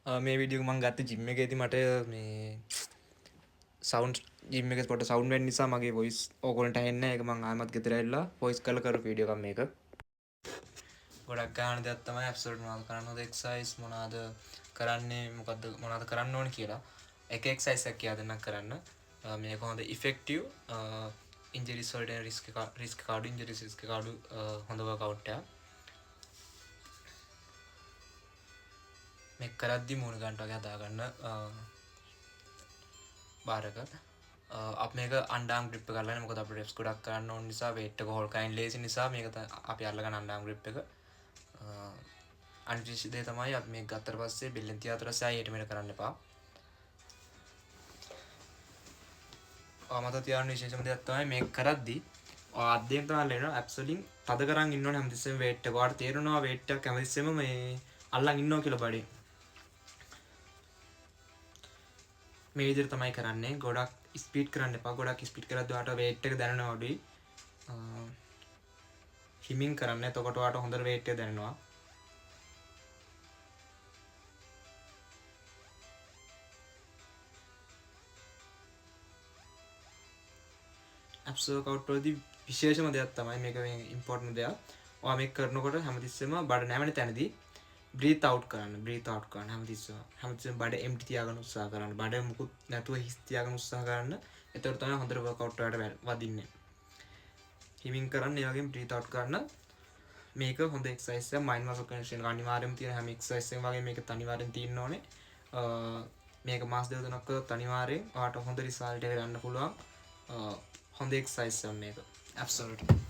මේ වීඩියෝ එක මම ගත්තේ ජිම් එකේදී මට මේ සවුන්ඩ් ජිම් එකේ පොඩ සවුන්ඩ් වෙන නිසා මගේ වොයිස් ඕගොල්ලන්ට ඇහෙන්නේ නැහැ. ඒක මම ආයෙමත් ගෙදර ඇවිල්ලා වොයිස් කරලා කරපු වීඩියෝ එකක් මේක. ගොඩක් ගන්න දෙයක් තමයි ඇබ්සලූට් මොනවද කරන්න ඕනද එක්සර්සයිස් මොනවද කරන්නේ මොනවද කරන්න ඕන කියලා. එක එක්සර්සයිස් එකක් කියලා දෙන්නක් කරන්න. මේක හොඳ ඉෆෙක්ටිව් ඉන්ජරිස් වලට රිස්ක් කාඩු ඉන්ජරිස් රිස්ක් කාඩු හොඳ වර්කවුට් එකක්. මේක කරද්දි මූණ ගන්නට වගේ හදාගන්න බාරක අප මේක අන්ඩාම් ග්‍රිප් එක අල්ලන්නේ මොකද අපිට reps ගොඩක් කරන්න ඕන නිසා weight එක hold කරන්න ලේසි නිසා මේක අපි අල්ලගන්න අන්ඩාම් ග්‍රිප් එක අනිත් දේ තමයි අපි මේක ගත්තට පස්සේ බෙල්ලෙන් තියාතර සෑය ඊට මෙහෙට කරන්න එපා. මත තියාගන්න විශේෂම දෙයක් තමයි මේක කරද්දි අද්දෙන් තමයි ලේනවා ඇබ්ස් වලින් තද කරන් ඉන්න ඕනේ හැමතිස්සෙම weight එක. ඔයාලට තේරෙනවා weight එක හැමතිස්සෙම මේ අල්ලන් ඉන්නවා කියලා බඩේ. මේ විදිහට තමයි කරන්නේ. ගොඩක් ස්පීඩ් කරන්න එපා. ගොඩක් ස්පීඩ් කරද්දී ඔයාලට weight එක දැනෙනවා අඩුයි. හිමින් කරන්න. එතකොට ඔයාලට හොඳට weight එක දැනෙනවා. ඇබ්ස් වර්කවුට් වලදී විශේෂම දෙයක් තමයි මේක මේ ඉම්පෝටන්ට් දෙයක්. ඔයා මේක කරනකොට හැමතිස්සෙම බඩ නැමෙන තැනදී breathe out කරන්න. breathe out කරන්න හැමතිස්සෙම බඩ empty තියාගන්න උත්සාහ කරන්න. බඩ මුකුත් නැතුව හිස් තියාගන්න උත්සාහ කරන්න. එතකොට තමයි හොඳට වර්කවුට් වලට වදින්නේ. හිමින් කරන්න ඒ වගේම breathe out කරන්න. මේක හොඳ එක්සර්සයිස් එකක්. මයින්ඩ් මසල් කන්ඩිෂන් අනිවාර්යයෙන්ම තියෙන හැම එක්සර්සයිස් එකම වගේ මේකත් අනිවාර්යෙන් තියෙන්න ඕනේ. මේක මාස දෙක තුනක් කරොත් අනිවාර්යෙන් ඔයාලට හොඳ රිසල්ට් එකකට යන්න පුළුවන්. හොඳ එක්සර්සයිස් එකක් මේක. absolutely